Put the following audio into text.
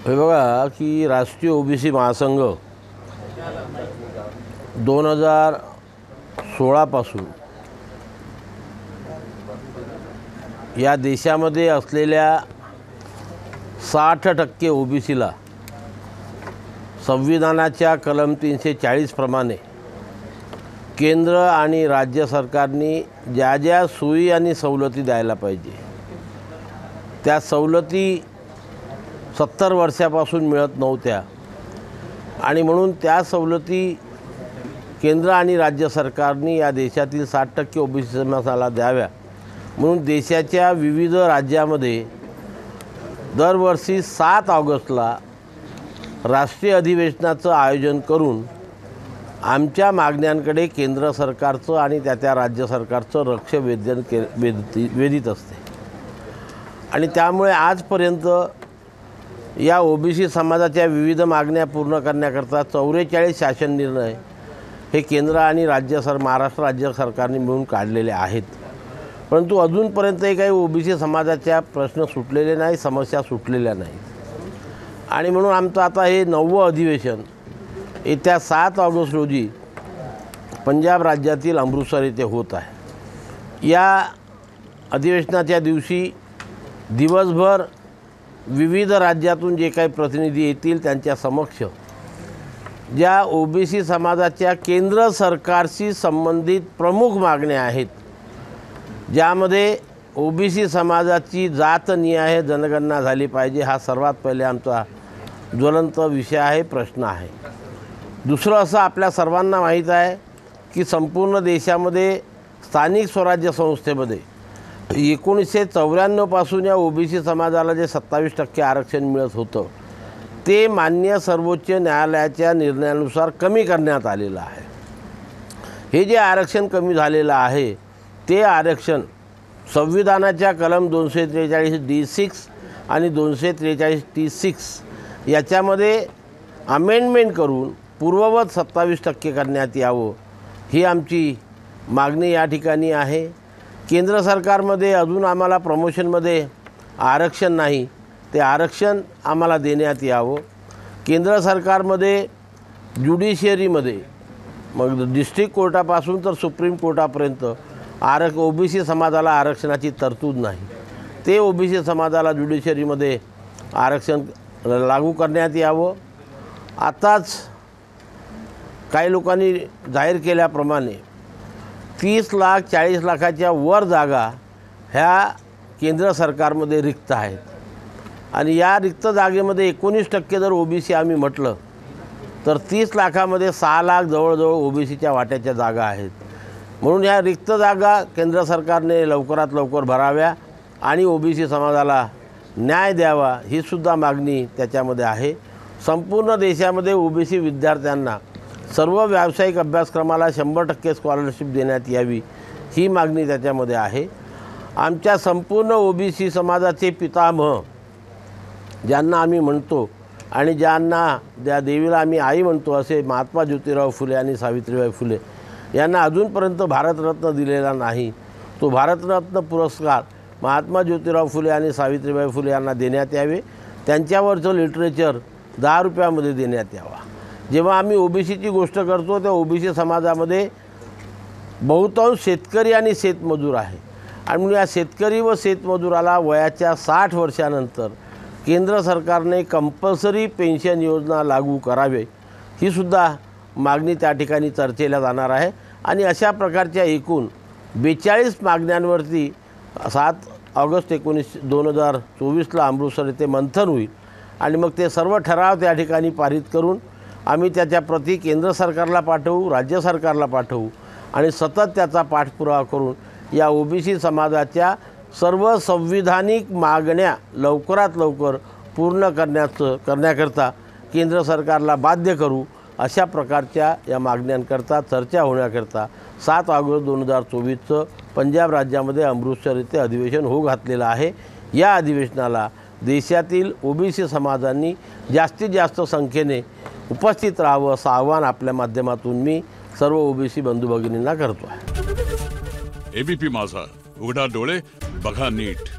हे बघा की राष्ट्रीय ओबीसी महासंघ 2016 पासून या देशामध्ये असलेल्या 60% ओबीसीला संविधानाच्या कलम 340 प्रमाणे केंद्र आणि राज्य सरकारनी ज्या ज्या सोयी आणि सवलती द्यायला पाहिजे त्या सवलती 70 वर्षापासून मिळत नव्हत्या आणि म्हणून त्या सवलती केंद्र आणि राज्य सरकारनी या देशातील 60% ओबीसी समाजाला द्याव्या म्हणून देशाच्या विविध राज्यामध्ये दरवर्षी 7 ऑगस्टला राष्ट्रीय अधिवेशनाचं आयोजन करून आमच्या मागण्यांकडे केंद्र सरकारचं आणि त्या राज्य सरकारचं लक्ष वेधित असते। आणि त्यामुळे आजपर्यंत या ओबीसी समाजाच्या विविध मागण्या पूर्ण करण्याकरता 44 शासन निर्णय हे केंद्र आणि महाराष्ट्र राज्य सरकारने मिळून काढलेले आहेत। परंतु अजूनपर्यंतही काही ओबीसी समाजाच्या प्रश्न सुटलेले नाही, समस्या सुटलेल्या नाहीत। आणि म्हणून आमचं आता हे 9वं अधिवेशन येत्या 7 ऑगस्ट रोजी पंजाब राज्यातील अमृतसर येथे होत आहे। या अधिवेशनाच्या दिवशी दिवसभर विविध राज्यातून जे काही प्रतिनिधी येतील त्यांच्या समक्ष ज्या ओबीसी समाजाच्या केंद्र सरकारशी संबंधित प्रमुख मागण्या आहेत, ज्यामध्ये ओबीसी समाजाची जातनिहाय जनगणना झाली पाहिजे हा सर्वात पहिले आमचा ज्वलंत विषय आहे, प्रश्न आहे। दुसरं असं आपल्या सर्वांना माहीत आहे की संपूर्ण देशामध्ये स्थानिक स्वराज्य संस्थेमध्ये 1994 पासून या ओबीसी समाजाला जे 27% आरक्षण मिळत होतं ते माननीय सर्वोच्च न्यायालयाच्या निर्णयानुसार कमी करण्यात आलेलं आहे। हे जे आरक्षण कमी झालेलं आहे ते आरक्षण संविधानाच्या कलम 243D6 आणि 243T6 याच्यामध्ये अमेंडमेंट करून पूर्ववत 27% करण्यात यावं ही आमची मागणी या ठिकाणी आहे। केंद्र सरकारमध्ये अजून आम्हाला प्रमोशनमध्ये आरक्षण नाही, ते आरक्षण आम्हाला देण्यात यावं। केंद्र सरकारमध्ये ज्युडिशियरीमध्ये मग डिस्ट्रिक्ट कोर्टापासून तर सुप्रीम कोर्टापर्यंत ओबीसी समाजाला आरक्षणाची तरतूद नाही, ते ओबीसी समाजाला ज्युडिशियरीमध्ये आरक्षण लागू करण्यात यावं। आताच काही लोकांनी जाहीर केल्याप्रमाणे 30 लाख 40 लाखाच्या वर जागा ह्या केंद्र सरकारमध्ये रिक्त आहेत आणि या रिक्त जागेमध्ये 19% जर ओबीसी आम्ही म्हटलं तर 30 लाखामध्ये 6 लाख जवळजवळ ओबीसीच्या वाट्याच्या जागा आहेत। म्हणून या रिक्त जागा केंद्र सरकारने लवकरात लवकर भराव्या आणि ओबीसी समाजाला न्याय द्यावा ही सुद्धा मागणी त्याच्यामध्ये आहे। संपूर्ण देशामध्ये ओबीसी विद्यार्थ्यांना सर्व व्यावसायिक अभ्यासक्रमाला 100% स्कॉलरशिप देण्यात यावी ही मागणी त्याच्यामध्ये आहे। आमच्या संपूर्ण ओबीसी समाजाचे पितामह ज्यांना आम्ही म्हणतो आणि ज्या देवीला आम्ही आई म्हणतो असे महात्मा ज्योतिराव फुले आणि सावित्रीबाई फुले यांना अजूनपर्यंत भारतरत्न दिलेला नाही। तो भारतरत्न पुरस्कार महात्मा ज्योतिराव फुले आणि सावित्रीबाई फुले यांना देण्यात यावे। त्यांच्यावरचं लिटरेचर 10 रुपयामध्ये देण्यात यावा। जेव्हा आम्ही ओबीसीची गोष्ट करतो त्या ओबीसी समाजामध्ये बहुतांश शेतकरी आणि शेतमजूर आहे आणि म्हणून या शेतकरी व शेतमजुराला वयाच्या 60 वर्षानंतर केंद्र सरकारने कंपल्सरी पेन्शन योजना लागू करावे ही सुद्धा मागणी त्या ठिकाणी चर्चेला जाणार आहे। आणि अशा प्रकारच्या एकूण 42 मागण्यांवरती 7 ऑगस्ट 2024ला अमृतसर येथे मंथन होईल आणि मग ते सर्व ठराव त्या ठिकाणी पारित करून आम्ही त्याच्या प्रती केंद्र सरकारला पाठवू, राज्य सरकारला पाठवू आणि सतत त्याचा पाठपुरावा करून या ओबीसी समाजाच्या सर्व संविधानिक मागण्या लवकरात लवकर पूर्ण करण्याकरता केंद्र सरकारला बाध्य करू। अशा प्रकारच्या या मागण्यांकरता चर्चा होण्याकरता 7 ऑगस्ट 2024चं पंजाब राज्यामध्ये अमृतसर येथे अधिवेशन होऊ घातलेलं आहे। या अधिवेशनाला देशातील ओबीसी समाजांनी जास्तीत जास्त संख्येने उपस्थित राहावं असं आवाहन आपल्या माध्यमातून मी सर्व ओबीसी बंधू भगिनींना करतो आहे। एबीपी माझा, उघडा डोळे बघा नीट।